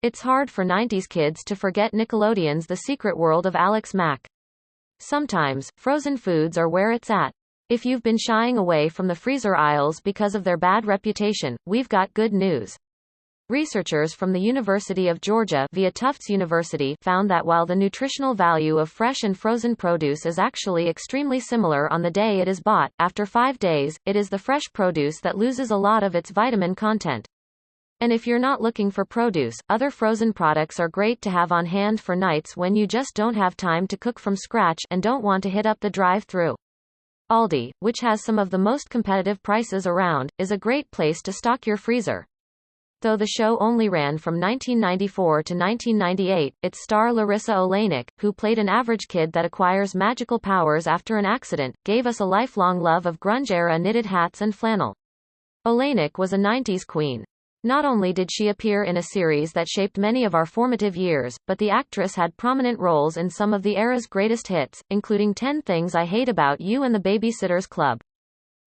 It's hard for 90s kids to forget Nickelodeon's The Secret World of Alex Mack. Sometimes, frozen foods are where it's at. If you've been shying away from the freezer aisles because of their bad reputation, we've got good news. Researchers from the University of Georgia via Tufts University found that while the nutritional value of fresh and frozen produce is actually extremely similar on the day it is bought, after 5 days, it is the fresh produce that loses a lot of its vitamin content. And if you're not looking for produce, other frozen products are great to have on hand for nights when you just don't have time to cook from scratch and don't want to hit up the drive-thru. Aldi, which has some of the most competitive prices around, is a great place to stock your freezer. Though the show only ran from 1994 to 1998, its star Larisa Oleynik, who played an average kid that acquires magical powers after an accident, gave us a lifelong love of grunge-era knitted hats and flannel. Oleynik was a 90s queen. Not only did she appear in a series that shaped many of our formative years, but the actress had prominent roles in some of the era's greatest hits, including 10 Things I Hate About You and The Babysitter's Club.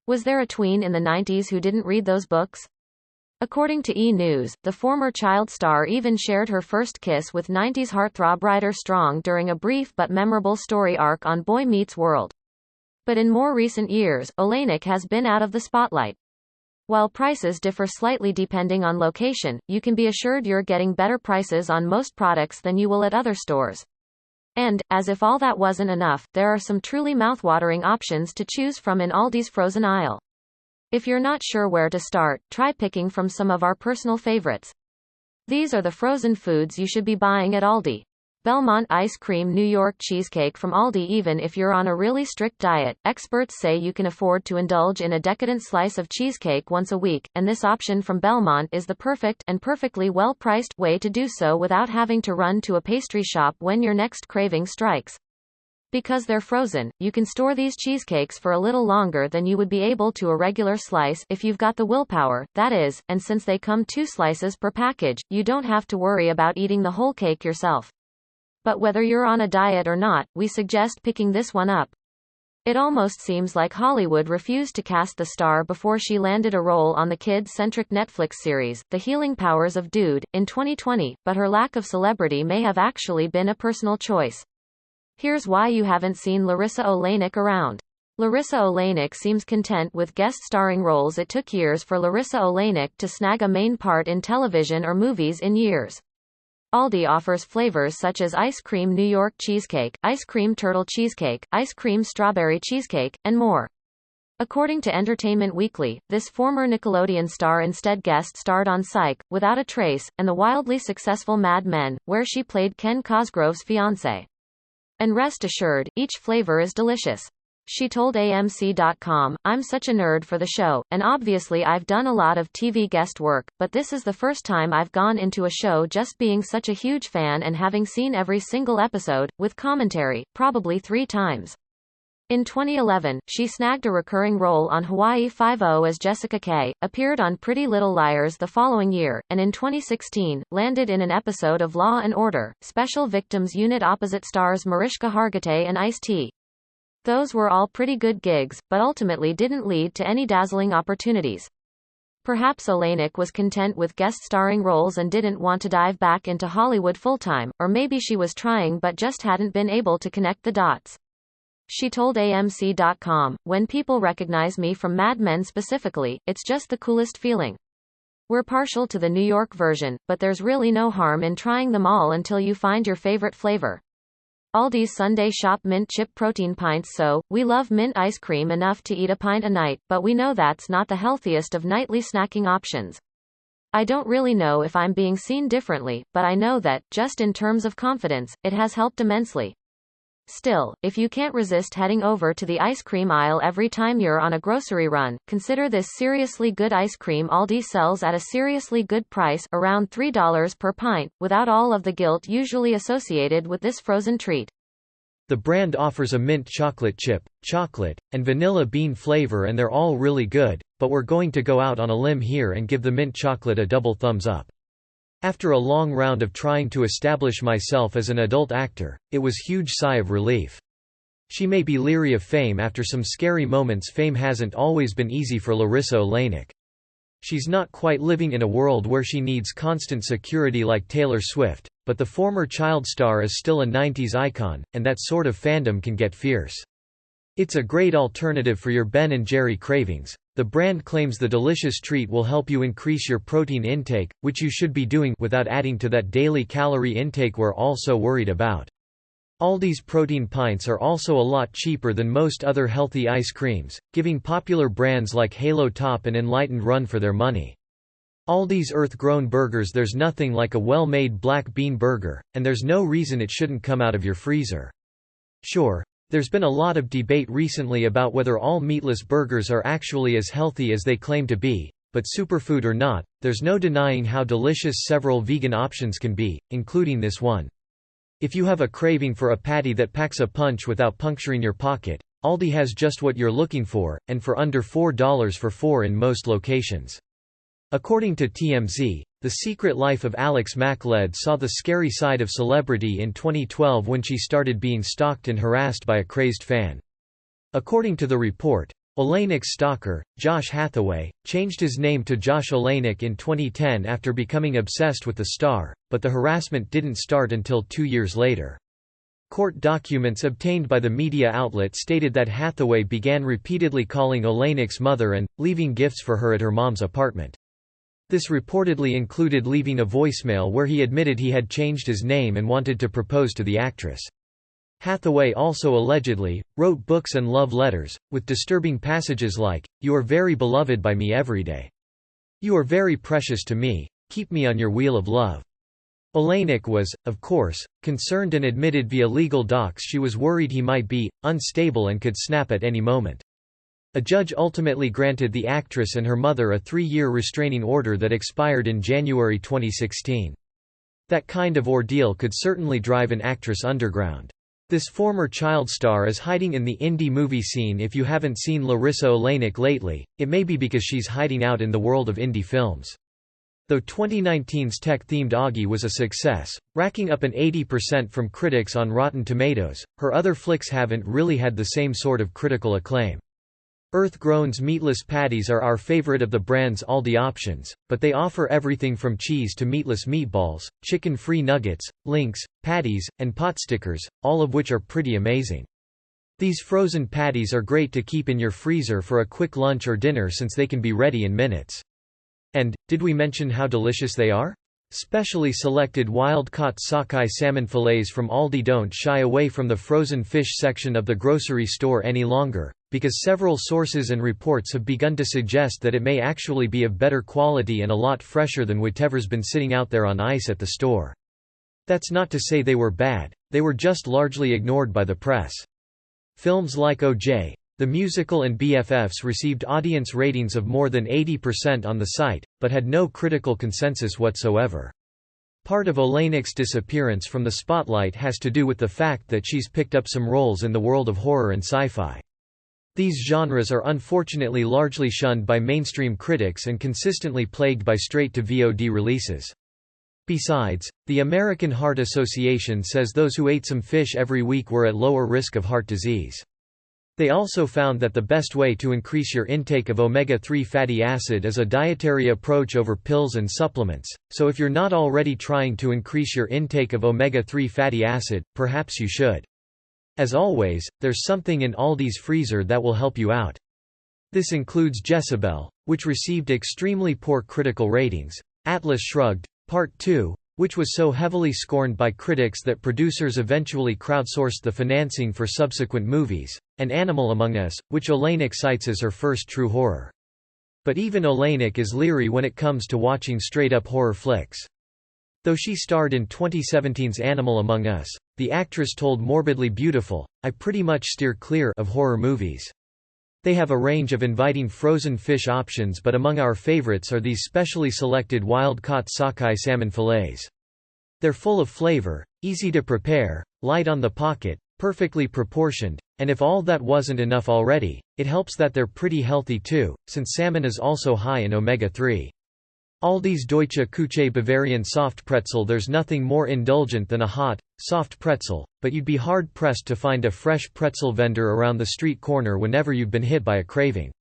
Was there a tween in the 90s who didn't read those books? According to E! News, the former child star even shared her first kiss with 90s heartthrob Ryder Strong during a brief but memorable story arc on Boy Meets World. But in more recent years, Oleynik has been out of the spotlight. While prices differ slightly depending on location, you can be assured you're getting better prices on most products than you will at other stores. And, as if all that wasn't enough, there are some truly mouthwatering options to choose from in Aldi's frozen aisle. If you're not sure where to start, try picking from some of our personal favorites. These are the frozen foods you should be buying at Aldi. Belmont Ice Cream New York Cheesecake from Aldi. Even if you're on a really strict diet, experts say you can afford to indulge in a decadent slice of cheesecake once a week, and this option from Belmont is the perfect and perfectly well-priced way to do so without having to run to a pastry shop when your next craving strikes. Because they're frozen, you can store these cheesecakes for a little longer than you would be able to a regular slice, if you've got the willpower, that is, and since they come 2 slices per package, you don't have to worry about eating the whole cake yourself. But whether you're on a diet or not, we suggest picking this one up. It almost seems like Hollywood refused to cast the star before she landed a role on the kid-centric Netflix series, The Healing Powers of Dude, in 2020, but her lack of celebrity may have actually been a personal choice. Here's why you haven't seen Larisa Oleynik around. Larisa Oleynik seems content with guest-starring roles. It took years for Larisa Oleynik to snag a main part in television or movies in years. Aldi offers flavors such as ice cream New York cheesecake, ice cream turtle cheesecake, ice cream strawberry cheesecake, and more. According to Entertainment Weekly, this former Nickelodeon star instead guest-starred on Psych, Without a Trace, and the wildly successful Mad Men, where she played Ken Cosgrove's fiancé. And rest assured, each flavor is delicious. She told AMC.com, "I'm such a nerd for the show, and obviously I've done a lot of TV guest work, but this is the first time I've gone into a show just being such a huge fan and having seen every single episode, with commentary, probably 3 times." In 2011, she snagged a recurring role on Hawaii Five-0 as Jessica K, appeared on Pretty Little Liars the following year, and in 2016, landed in an episode of Law & Order, Special Victims Unit opposite stars Mariska Hargitay and Ice-T. Those were all pretty good gigs, but ultimately didn't lead to any dazzling opportunities. Perhaps Oleynik was content with guest-starring roles and didn't want to dive back into Hollywood full-time, or maybe she was trying but just hadn't been able to connect the dots. She told AMC.com, "When people recognize me from Mad Men specifically, it's just the coolest feeling. We're partial to the New York version, but there's really no harm in trying them all until you find your favorite flavor." Aldi's Sunday Shop Mint Chip Protein Pints. So, we love mint ice cream enough to eat a pint a night, but we know that's not the healthiest of nightly snacking options. I don't really know if I'm being seen differently, but I know that, just in terms of confidence, it has helped immensely. Still, if you can't resist heading over to the ice cream aisle every time you're on a grocery run, consider this seriously good ice cream Aldi sells at a seriously good price, around $3 per pint, without all of the guilt usually associated with this frozen treat. The brand offers a mint chocolate chip, chocolate, and vanilla bean flavor, and they're all really good, but we're going to go out on a limb here and give the mint chocolate a double thumbs up. After a long round of trying to establish myself as an adult actor, it was huge sigh of relief. She may be leery of fame after some scary moments. Fame hasn't always been easy for Larisa Oleynik. She's not quite living in a world where she needs constant security like Taylor Swift, but the former child star is still a 90s icon, and that sort of fandom can get fierce. It's a great alternative for your Ben & Jerry cravings. The brand claims the delicious treat will help you increase your protein intake, which you should be doing without adding to that daily calorie intake we're all so worried about. Aldi's protein pints are also a lot cheaper than most other healthy ice creams, giving popular brands like Halo Top and Enlightened run for their money. Aldi's earth-grown burgers. There's nothing like a well-made black bean burger, and there's no reason it shouldn't come out of your freezer. Sure, there's been a lot of debate recently about whether all meatless burgers are actually as healthy as they claim to be, but superfood or not, there's no denying how delicious several vegan options can be, including this one. If you have a craving for a patty that packs a punch without puncturing your pocket, Aldi has just what you're looking for, and for under $4 for 4 in most locations. According to TMZ, The Secret Life of Alex Mack saw the scary side of celebrity in 2012 when she started being stalked and harassed by a crazed fan. According to the report, Oleynik's stalker, Josh Hathaway, changed his name to Josh Oleynik in 2010 after becoming obsessed with the star, but the harassment didn't start until 2 years later. Court documents obtained by the media outlet stated that Hathaway began repeatedly calling Oleynik's mother and leaving gifts for her at her mom's apartment. This reportedly included leaving a voicemail where he admitted he had changed his name and wanted to propose to the actress. Hathaway also allegedly wrote books and love letters, with disturbing passages like, "You are very beloved by me every day. You are very precious to me, keep me on your wheel of love." Oleynik was, of course, concerned and admitted via legal docs she was worried he might be unstable and could snap at any moment. A judge ultimately granted the actress and her mother a 3-year restraining order that expired in January 2016. That kind of ordeal could certainly drive an actress underground. This former child star is hiding in the indie movie scene. If you haven't seen Larisa Oleynik lately, it may be because she's hiding out in the world of indie films. Though 2019's tech-themed Augie was a success, racking up an 80% from critics on Rotten Tomatoes, her other flicks haven't really had the same sort of critical acclaim. Earth-grown's meatless patties are our favorite of the brand's Aldi options, but they offer everything from cheese to meatless meatballs, chicken-free nuggets, links, patties, and pot stickers, all of which are pretty amazing. These frozen patties are great to keep in your freezer for a quick lunch or dinner since they can be ready in minutes. And, did we mention how delicious they are? Specially selected wild-caught sockeye salmon fillets from Aldi. Don't shy away from the frozen fish section of the grocery store any longer, because several sources and reports have begun to suggest that it may actually be of better quality and a lot fresher than whatever's been sitting out there on ice at the store. That's not to say they were bad, they were just largely ignored by the press. Films like O.J. the musical and BFFs received audience ratings of more than 80% on the site, but had no critical consensus whatsoever. Part of Oleynik's disappearance from the spotlight has to do with the fact that she's picked up some roles in the world of horror and sci-fi. These genres are unfortunately largely shunned by mainstream critics and consistently plagued by straight-to-VOD releases. Besides, the American Heart Association says those who ate some fish every week were at lower risk of heart disease. They also found that the best way to increase your intake of omega-3 fatty acid is a dietary approach over pills and supplements, so if you're not already trying to increase your intake of omega-3 fatty acid, perhaps you should. As always, there's something in Aldi's freezer that will help you out. This includes Jezebel, which received extremely poor critical ratings, Atlas Shrugged, Part 2, which was so heavily scorned by critics that producers eventually crowdsourced the financing for subsequent movies, and Animal Among Us, which Oleynik cites as her first true horror. But even Oleynik is leery when it comes to watching straight-up horror flicks. Though she starred in 2017's Animal Among Us, the actress told Morbidly Beautiful, "I pretty much steer clear of horror movies. They have a range of inviting frozen fish options, but among our favorites are these specially selected wild-caught sockeye salmon fillets. They're full of flavor, easy to prepare, light on the pocket, perfectly proportioned, and if all that wasn't enough already, it helps that they're pretty healthy too, since salmon is also high in omega-3. Aldi's Deutsche Küche Bavarian soft pretzel. There's nothing more indulgent than a hot, soft pretzel, but you'd be hard-pressed to find a fresh pretzel vendor around the street corner whenever you've been hit by a craving.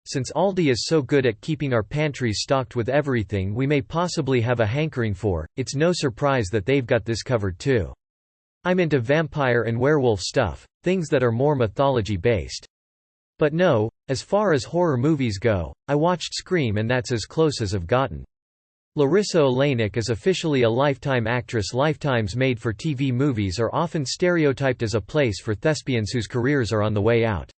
Since Aldi is so good at keeping our pantries stocked with everything we may possibly have a hankering for, it's no surprise that they've got this covered too. I'm into vampire and werewolf stuff, things that are more mythology-based. But no, as far as horror movies go, I watched Scream and that's as close as I've gotten. Larisa Oleynik is officially a Lifetime actress. Lifetime's made-for-TV movies are often stereotyped as a place for thespians whose careers are on the way out.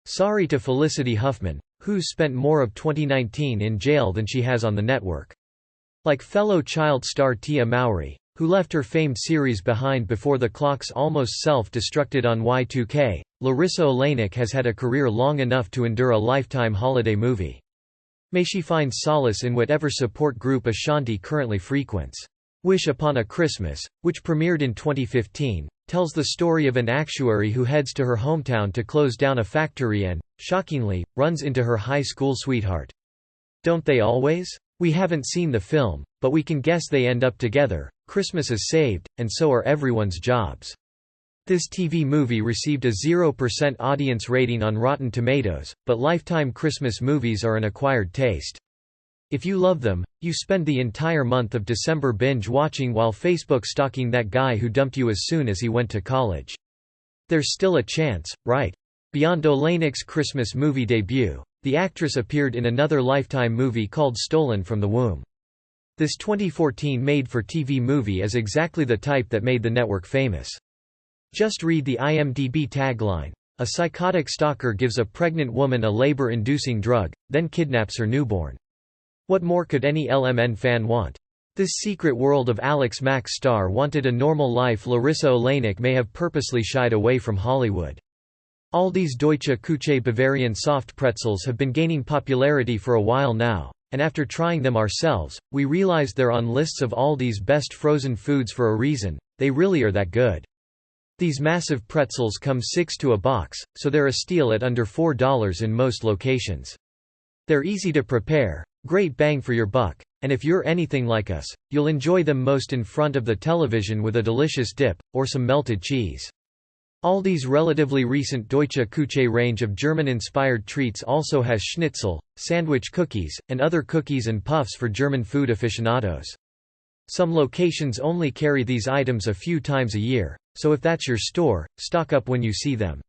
Sorry to Felicity Huffman, who's spent more of 2019 in jail than she has on the network. Like fellow child star Tia Mowry, who left her famed series behind before the clocks almost self-destructed on Y2K, Larisa Oleynik has had a career long enough to endure a Lifetime holiday movie. May she find solace in whatever support group Ashanti currently frequents. Wish Upon a Christmas, which premiered in 2015, tells the story of an actuary who heads to her hometown to close down a factory and, shockingly, runs into her high school sweetheart. Don't they always? We haven't seen the film, but we can guess they end up together. Christmas is saved, and so are everyone's jobs. This TV movie received a 0% audience rating on Rotten Tomatoes, but Lifetime Christmas movies are an acquired taste. If you love them, you spend the entire month of December binge-watching while Facebook stalking that guy who dumped you as soon as he went to college. There's still a chance, right? Beyond Oleynik's Christmas movie debut, the actress appeared in another Lifetime movie called Stolen from the Womb. This 2014 made-for-TV movie is exactly the type that made the network famous. Just read the IMDb tagline. A psychotic stalker gives a pregnant woman a labor-inducing drug, then kidnaps her newborn. What more could any LMN fan want? This secret world of Alex Mack's star wanted a normal life. Larisa Oleynik may have purposely shied away from Hollywood. Aldi's Deutsche Küche Bavarian soft pretzels have been gaining popularity for a while now, and after trying them ourselves, we realized they're on lists of Aldi's best frozen foods for a reason. They really are that good. These massive pretzels come 6 to a box, so they're a steal at under $4 in most locations. They're easy to prepare, great bang for your buck, and if you're anything like us, you'll enjoy them most in front of the television with a delicious dip, or some melted cheese. Aldi's relatively recent Deutsche Küche range of German-inspired treats also has schnitzel, sandwich cookies, and other cookies and puffs for German food aficionados. Some locations only carry these items a few times a year, so if that's your store, stock up when you see them.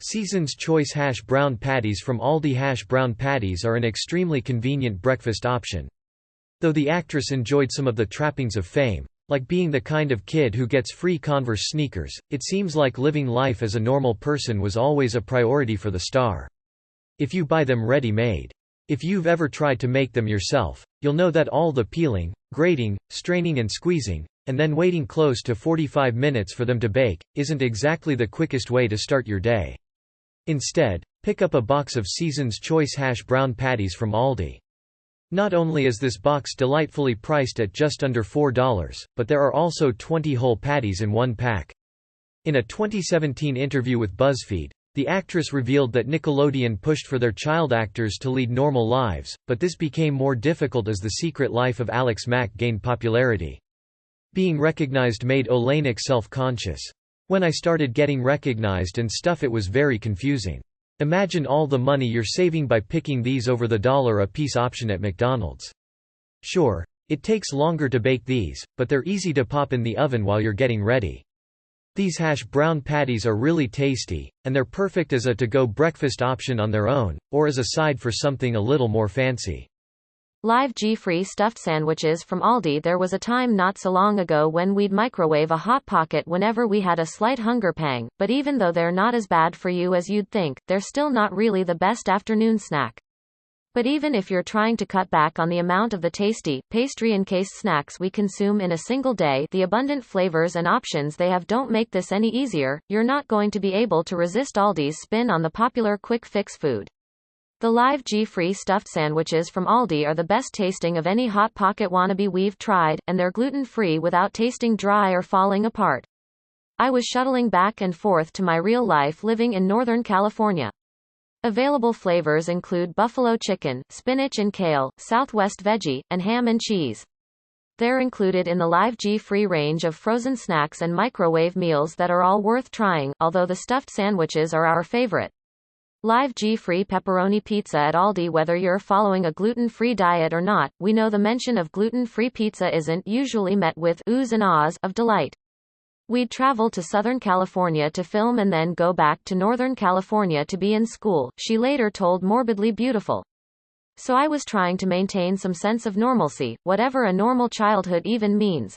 Season's Choice hash brown patties from Aldi. Hash brown patties are an extremely convenient breakfast option. Though the actress enjoyed some of the trappings of fame, like being the kind of kid who gets free Converse sneakers, it seems like living life as a normal person was always a priority for the star. If you buy them ready-made. If you've ever tried to make them yourself, you'll know that all the peeling, grating, straining and squeezing, and then waiting close to 45 minutes for them to bake, isn't exactly the quickest way to start your day. Instead, pick up a box of Season's Choice hash brown patties from Aldi. Not only is this box delightfully priced at just under $4, but there are also 20 whole patties in one pack. In a 2017 interview with BuzzFeed, the actress revealed that Nickelodeon pushed for their child actors to lead normal lives, but this became more difficult as The Secret Life of Alex Mack gained popularity. Being recognized made Oleynik self-conscious. When I started getting recognized and stuff, it was very confusing. Imagine all the money you're saving by picking these over the $1-a-piece option at McDonald's. Sure, it takes longer to bake these, but they're easy to pop in the oven while you're getting ready. These hash brown patties are really tasty, and they're perfect as a to-go breakfast option on their own, or as a side for something a little more fancy. Live Gfree stuffed sandwiches from Aldi. There was a time not so long ago when we'd microwave a Hot Pocket whenever we had a slight hunger pang, but even though they're not as bad for you as you'd think, they're still not really the best afternoon snack. But even if you're trying to cut back on the amount of the tasty, pastry-encased snacks we consume in a single day, the abundant flavors and options they have don't make this any easier. You're not going to be able to resist Aldi's spin on the popular quick-fix food. The Live Gfree stuffed sandwiches from Aldi are the best tasting of any Hot Pocket wannabe we've tried, and they're gluten-free without tasting dry or falling apart. I was shuttling back and forth to my real life living in Northern California. Available flavors include buffalo chicken, spinach and kale, Southwest veggie, and ham and cheese. They're included in the Live Gfree range of frozen snacks and microwave meals that are all worth trying, although the stuffed sandwiches are our favorite. Live Gfree pepperoni pizza at Aldi. Whether you're following a gluten-free diet or not, we know the mention of gluten-free pizza isn't usually met with oohs and ahs of delight. We'd travel to Southern California to film and then go back to Northern California to be in school, she later told Morbidly Beautiful. So I was trying to maintain some sense of normalcy, whatever a normal childhood even means.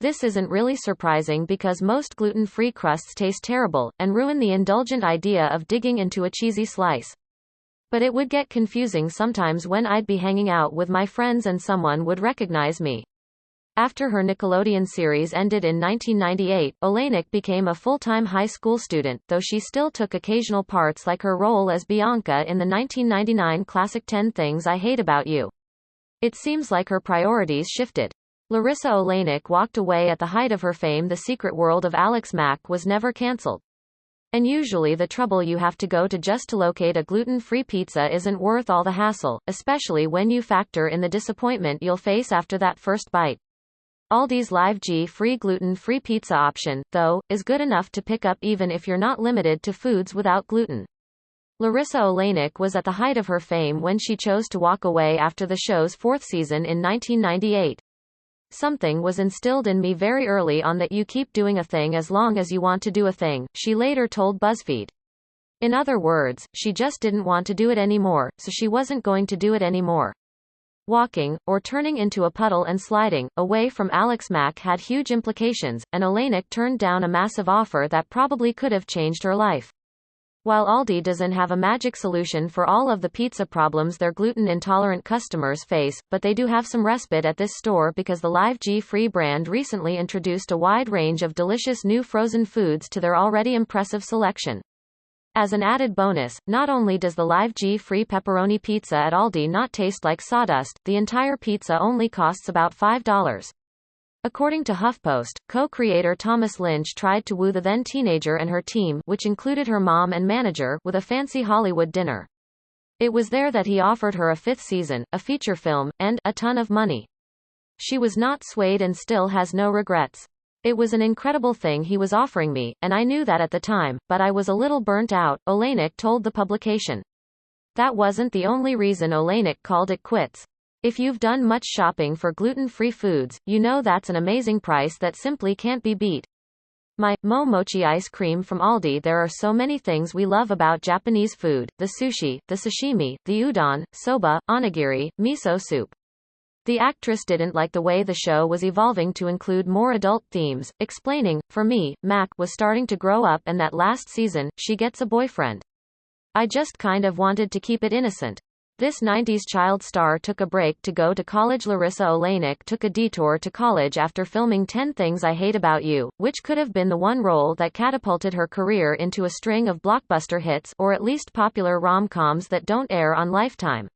This isn't really surprising because most gluten-free crusts taste terrible, and ruin the indulgent idea of digging into a cheesy slice. But it would get confusing sometimes when I'd be hanging out with my friends and someone would recognize me. After her Nickelodeon series ended in 1998, Oleynik became a full-time high school student, though she still took occasional parts like her role as Bianca in the 1999 classic 10 Things I Hate About You. It seems like her priorities shifted. Larisa Oleynik walked away at the height of her fame. The Secret World of Alex Mack was never cancelled. And usually the trouble you have to go to just to locate a gluten-free pizza isn't worth all the hassle, especially when you factor in the disappointment you'll face after that first bite. Aldi's Live Gfree gluten-free pizza option, though, is good enough to pick up even if you're not limited to foods without gluten. Larisa Oleynik was at the height of her fame when she chose to walk away after the show's fourth season in 1998. Something was instilled in me very early on that you keep doing a thing as long as you want to do a thing, she later told BuzzFeed. In other words, she just didn't want to do it anymore, so she wasn't going to do it anymore. Walking, or turning into a puddle and sliding, away from Alex Mack had huge implications, and Oleynik turned down a massive offer that probably could have changed her life. While Aldi doesn't have a magic solution for all of the pizza problems their gluten-intolerant customers face, but they do have some respite at this store because the Live Gfree brand recently introduced a wide range of delicious new frozen foods to their already impressive selection. As an added bonus, not only does the Live Gfree pepperoni pizza at Aldi not taste like sawdust, the entire pizza only costs about $5. According to HuffPost, co-creator Thomas Lynch tried to woo the then-teenager and her team, which included her mom and manager, with a fancy Hollywood dinner. It was there that he offered her a fifth season, a feature film, and a ton of money. She was not swayed and still has no regrets. It was an incredible thing he was offering me, and I knew that at the time, but I was a little burnt out, Oleynik told the publication. That wasn't the only reason Oleynik called it quits. If you've done much shopping for gluten-free foods, you know that's an amazing price that simply can't be beat. My mochi ice cream from Aldi. There are so many things we love about Japanese food: the sushi, the sashimi, the udon, soba, onigiri, miso soup. The actress didn't like the way the show was evolving to include more adult themes, explaining, "For me, Mack was starting to grow up and that last season, she gets a boyfriend. I just kind of wanted to keep it innocent." This 90s child star took a break to go to college. Larisa Oleynik took a detour to college after filming 10 Things I Hate About You, which could have been the one role that catapulted her career into a string of blockbuster hits, or at least popular rom-coms that don't air on Lifetime.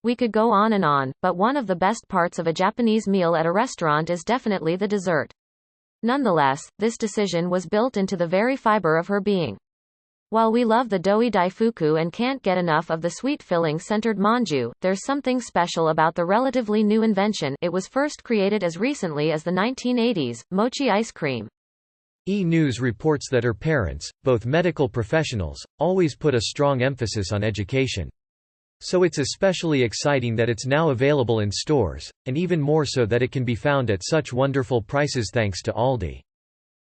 We could go on, but one of the best parts of a Japanese meal at a restaurant is definitely the dessert. Nonetheless, this decision was built into the very fiber of her being. While we love the doughy daifuku and can't get enough of the sweet filling-centered manju, there's something special about the relatively new invention. It was first created as recently as the 1980s, mochi ice cream. E! News reports that her parents, both medical professionals, always put a strong emphasis on education. So it's especially exciting that it's now available in stores, and even more so that it can be found at such wonderful prices thanks to Aldi.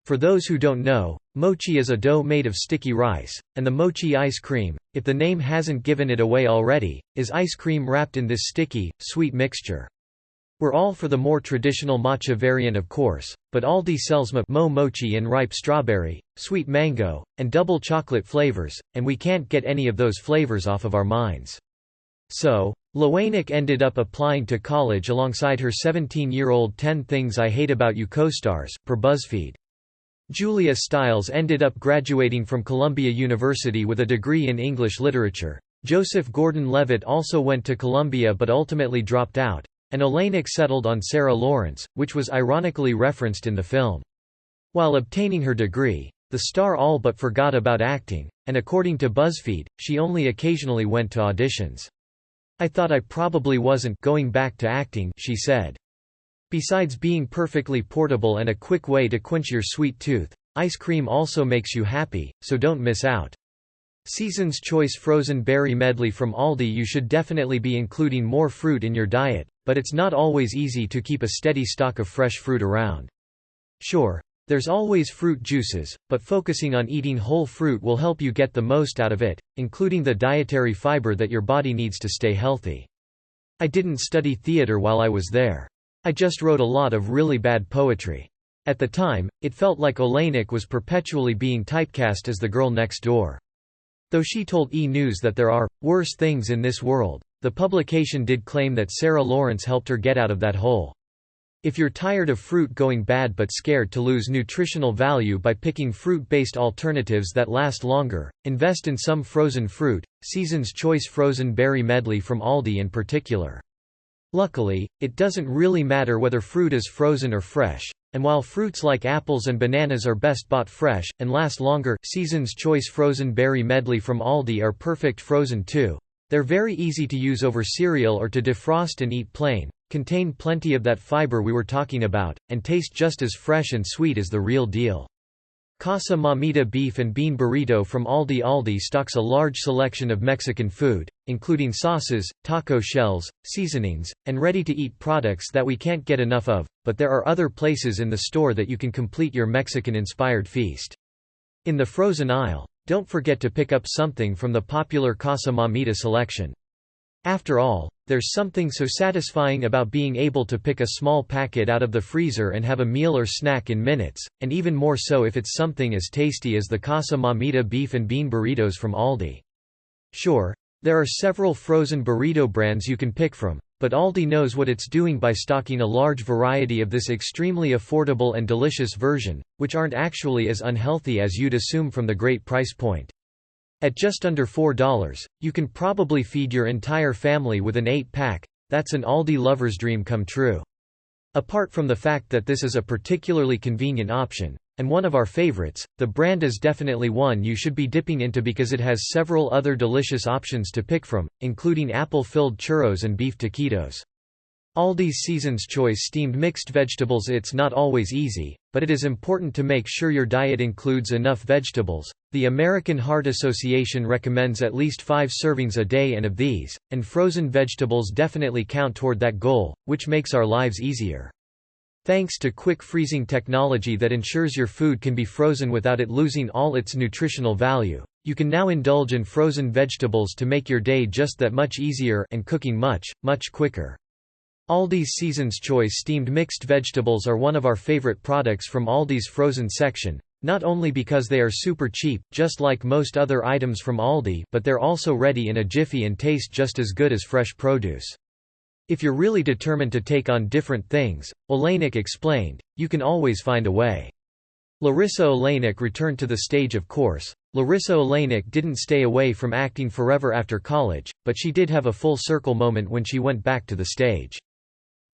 For those who don't know, mochi is a dough made of sticky rice, and the mochi ice cream, if the name hasn't given it away already, is ice cream wrapped in this sticky, sweet mixture. We're all for the more traditional matcha variant, of course, but Aldi sells mochi in ripe strawberry, sweet mango, and double chocolate flavors, and we can't get any of those flavors off of our minds. So, Oleynik ended up applying to college alongside her 17-year-old 10 Things I Hate About You co-stars, per BuzzFeed. Julia Stiles ended up graduating from Columbia University with a degree in English literature. Joseph Gordon-Levitt also went to Columbia but ultimately dropped out, and Oleynik settled on Sarah Lawrence, which was ironically referenced in the film. While obtaining her degree, the star all but forgot about acting, and according to BuzzFeed, she only occasionally went to auditions. "I thought I probably wasn't going back to acting," she said. Besides being perfectly portable and a quick way to quench your sweet tooth, ice cream also makes you happy, so don't miss out. Season's Choice Frozen Berry Medley from Aldi. You should definitely be including more fruit in your diet, but it's not always easy to keep a steady stock of fresh fruit around. Sure, there's always fruit juices, but focusing on eating whole fruit will help you get the most out of it, including the dietary fiber that your body needs to stay healthy. I didn't study theater while I was there. I just wrote a lot of really bad poetry. At the time, it felt like Oleynik was perpetually being typecast as the girl next door. Though she told E! News that there are worse things in this world, the publication did claim that Sarah Lawrence helped her get out of that hole. If you're tired of fruit going bad but scared to lose nutritional value by picking fruit-based alternatives that last longer, invest in some frozen fruit. Season's Choice Frozen Berry Medley from Aldi in particular. Luckily, it doesn't really matter whether fruit is frozen or fresh, and while fruits like apples and bananas are best bought fresh, and last longer, Season's Choice Frozen Berry Medley from Aldi are perfect frozen too. They're very easy to use over cereal or to defrost and eat plain, contain plenty of that fiber we were talking about, and taste just as fresh and sweet as the real deal. Casa Mamita Beef and Bean Burrito from Aldi. Aldi stocks a large selection of Mexican food, including sauces, taco shells, seasonings, and ready-to-eat products that we can't get enough of, but there are other places in the store that you can complete your Mexican-inspired feast. In the frozen aisle, don't forget to pick up something from the popular Casa Mamita selection. After all, there's something so satisfying about being able to pick a small packet out of the freezer and have a meal or snack in minutes, and even more so if it's something as tasty as the Casa Mamita beef and bean burritos from Aldi. Sure, there are several frozen burrito brands you can pick from, but Aldi knows what it's doing by stocking a large variety of this extremely affordable and delicious version, which aren't actually as unhealthy as you'd assume from the great price point. At just under $4, you can probably feed your entire family with an 8-pack. That's an Aldi lover's dream come true. Apart from the fact that this is a particularly convenient option, and one of our favorites, the brand is definitely one you should be dipping into because it has several other delicious options to pick from, including apple-filled churros and beef taquitos. Aldi's Season's Choice Steamed Mixed Vegetables. It's not always easy, but it is important to make sure your diet includes enough vegetables. The American Heart Association recommends at least 5 servings a day, and of these, and frozen vegetables definitely count toward that goal, which makes our lives easier. Thanks to quick freezing technology that ensures your food can be frozen without it losing all its nutritional value, you can now indulge in frozen vegetables to make your day just that much easier and cooking much, much quicker. Aldi's Season's Choice Steamed Mixed Vegetables are one of our favorite products from Aldi's frozen section, not only because they are super cheap, just like most other items from Aldi, but they're also ready in a jiffy and taste just as good as fresh produce. If you're really determined to take on different things, Oleynik explained, you can always find a way. Larisa Oleynik returned to the stage. Of course, Larisa Oleynik didn't stay away from acting forever after college, but she did have a full circle moment when she went back to the stage.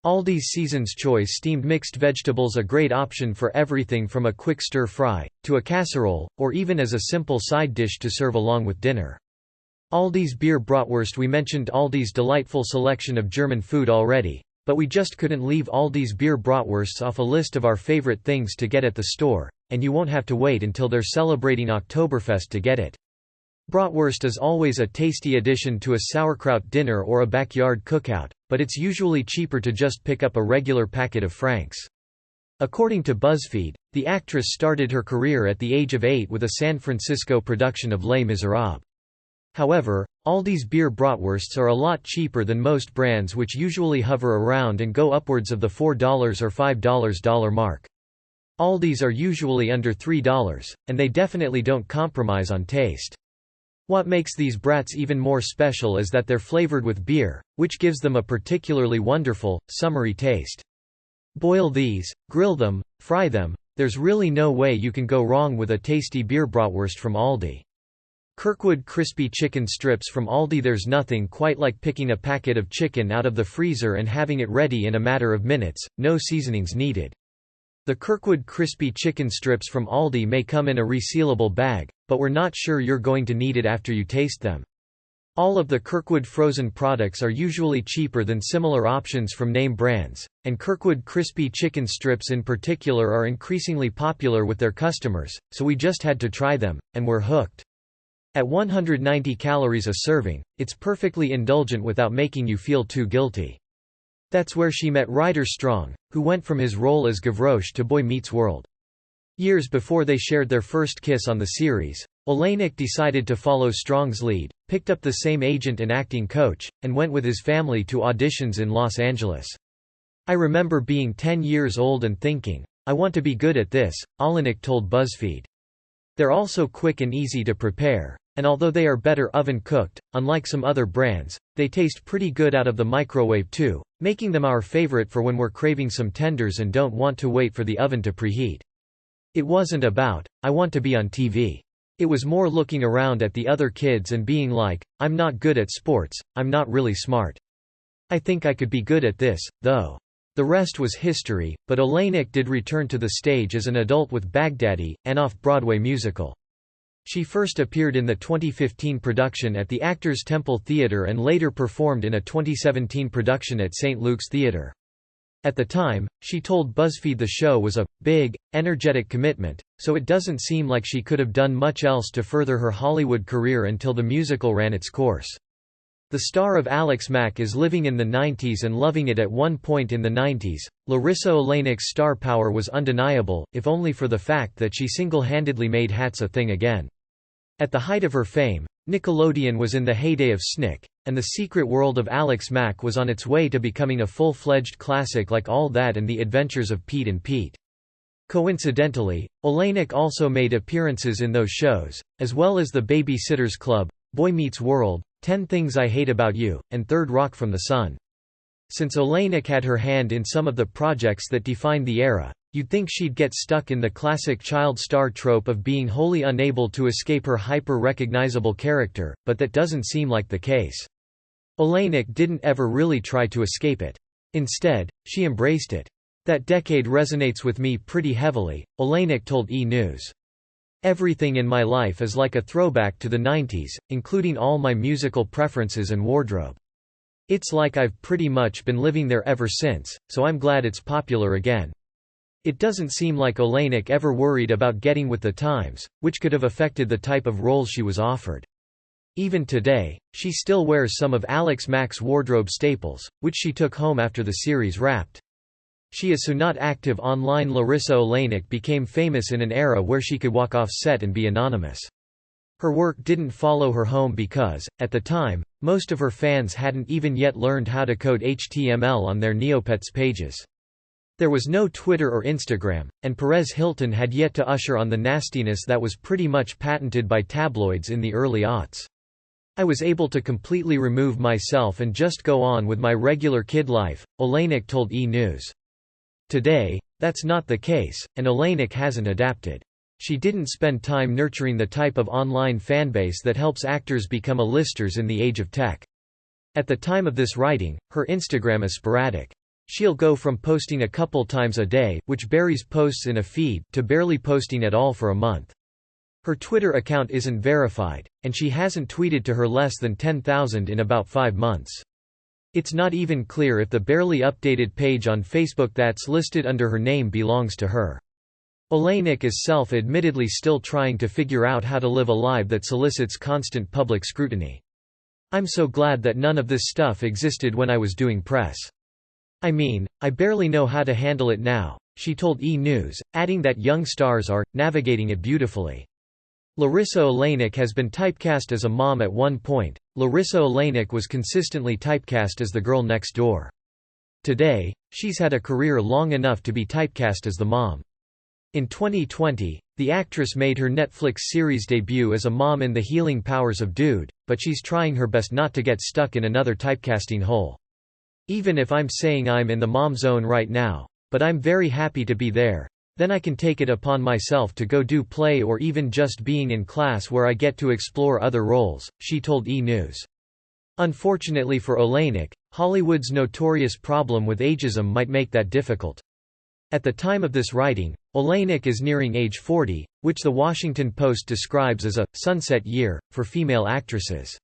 Aldi's Season's Choice Steamed Mixed Vegetables, a great option for everything from a quick stir-fry, to a casserole, or even as a simple side dish to serve along with dinner. Aldi's Beer Bratwurst. We mentioned Aldi's delightful selection of German food already, but we just couldn't leave Aldi's Beer Bratwursts off a list of our favorite things to get at the store, and you won't have to wait until they're celebrating Oktoberfest to get it. Bratwurst is always a tasty addition to a sauerkraut dinner or a backyard cookout, but it's usually cheaper to just pick up a regular packet of Franks. According to BuzzFeed, the actress started her career at the age of 8 with a San Francisco production of Les Miserables. However, Aldi's beer bratwursts are a lot cheaper than most brands, which usually hover around and go upwards of the $4 or $5 mark. Aldi's are usually under $3, and they definitely don't compromise on taste. What makes these brats even more special is that they're flavored with beer, which gives them a particularly wonderful, summery taste. Boil these, grill them, fry them, there's really no way you can go wrong with a tasty beer bratwurst from Aldi. Kirkwood crispy chicken strips from Aldi. There's nothing quite like picking a packet of chicken out of the freezer and having it ready in a matter of minutes, no seasonings needed. The Kirkwood crispy chicken strips from Aldi may come in a resealable bag, but we're not sure you're going to need it after you taste them. All of the Kirkwood frozen products are usually cheaper than similar options from name brands, and Kirkwood crispy chicken strips in particular are increasingly popular with their customers, so we just had to try them, and we're hooked. At 190 calories a serving, it's perfectly indulgent without making you feel too guilty. That's where she met Ryder Strong, who went from his role as Gavroche to Boy Meets World. Years before they shared their first kiss on the series, Oleynik decided to follow Strong's lead, picked up the same agent and acting coach, and went with his family to auditions in Los Angeles. "I remember being 10 years old and thinking, I want to be good at this," Oleynik told BuzzFeed. "They're also quick and easy to prepare. And although they are better oven-cooked, unlike some other brands, they taste pretty good out of the microwave too, making them our favorite for when we're craving some tenders and don't want to wait for the oven to preheat. It wasn't about, I want to be on TV. It was more looking around at the other kids and being like, I'm not good at sports, I'm not really smart. I think I could be good at this, though." The rest was history, but Oleynik did return to the stage as an adult with Baghdadi, an off-Broadway musical. She first appeared in the 2015 production at the Actors Temple Theatre and later performed in a 2017 production at St. Luke's Theatre. At the time, she told BuzzFeed the show was a big, energetic commitment, so it doesn't seem like she could have done much else to further her Hollywood career until the musical ran its course. The star of Alex Mack is living in the 90s and loving it. At one point in the 90s, Larisa Oleynik's star power was undeniable, if only for the fact that she single-handedly made hats a thing again. At the height of her fame, Nickelodeon was in the heyday of Snick, and the secret world of Alex Mack was on its way to becoming a full-fledged classic like All That and the Adventures of Pete and Pete. Coincidentally, Oleynik also made appearances in those shows, as well as The Baby-Sitters Club, Boy Meets World, 10 Things I Hate About You, and Third Rock from the Sun. Since Oleynik had her hand in some of the projects that defined the era, you'd think she'd get stuck in the classic child star trope of being wholly unable to escape her hyper-recognizable character, but that doesn't seem like the case. Oleynik didn't ever really try to escape it. Instead, she embraced it. "That decade resonates with me pretty heavily," Oleynik told E! News. "Everything in my life is like a throwback to the 90s, including all my musical preferences and wardrobe. It's like I've pretty much been living there ever since, so I'm glad it's popular again." It doesn't seem like Oleynik ever worried about getting with the times, which could have affected the type of roles she was offered. Even today, she still wears some of Alex Mack's wardrobe staples, which she took home after the series wrapped. She is so not active online. Larisa Oleynik became famous in an era where she could walk off set and be anonymous. Her work didn't follow her home because, at the time, most of her fans hadn't even yet learned how to code HTML on their Neopets pages. There was no Twitter or Instagram, and Perez Hilton had yet to usher on the nastiness that was pretty much patented by tabloids in the early aughts. "I was able to completely remove myself and just go on with my regular kid life," Oleynik told E! News. Today, that's not the case, and Oleynik hasn't adapted. She didn't spend time nurturing the type of online fanbase that helps actors become A-listers in the age of tech. At the time of this writing, her Instagram is sporadic. She'll go from posting a couple times a day, which buries posts in a feed, to barely posting at all for a month. Her Twitter account isn't verified, and she hasn't tweeted to her less than 10,000 in about 5 months. It's not even clear if the barely updated page on Facebook that's listed under her name belongs to her. Oleynik is self-admittedly still trying to figure out how to live a life that solicits constant public scrutiny. "I'm so glad that none of this stuff existed when I was doing press. I mean, I barely know how to handle it now," she told E! News, adding that young stars are navigating it beautifully. Larisa Oleynik has been typecast as a mom at one point. Larisa Oleynik was consistently typecast as the girl next door. Today, she's had a career long enough to be typecast as the mom. In 2020, the actress made her Netflix series debut as a mom in The Healing Powers of Dude, but she's trying her best not to get stuck in another typecasting hole. "Even if I'm saying I'm in the mom zone right now, but I'm very happy to be there, then I can take it upon myself to go do play or even just being in class where I get to explore other roles," she told E! News. Unfortunately for Oleynik, Hollywood's notorious problem with ageism might make that difficult. At the time of this writing, Oleynik is nearing age 40, which The Washington Post describes as a sunset year for female actresses.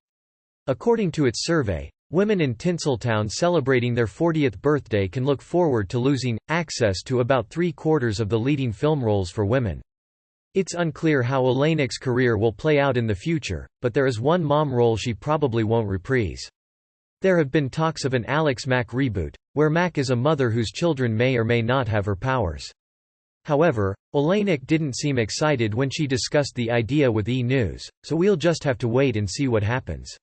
According to its survey, women in Tinseltown celebrating their 40th birthday can look forward to losing access to about 3/4 of the leading film roles for women. It's unclear how Oleynyk's career will play out in the future, but there is one mom role she probably won't reprise. There have been talks of an Alex Mack reboot, where Mack is a mother whose children may or may not have her powers. However, Oleynik didn't seem excited when she discussed the idea with E! News, so we'll just have to wait and see what happens.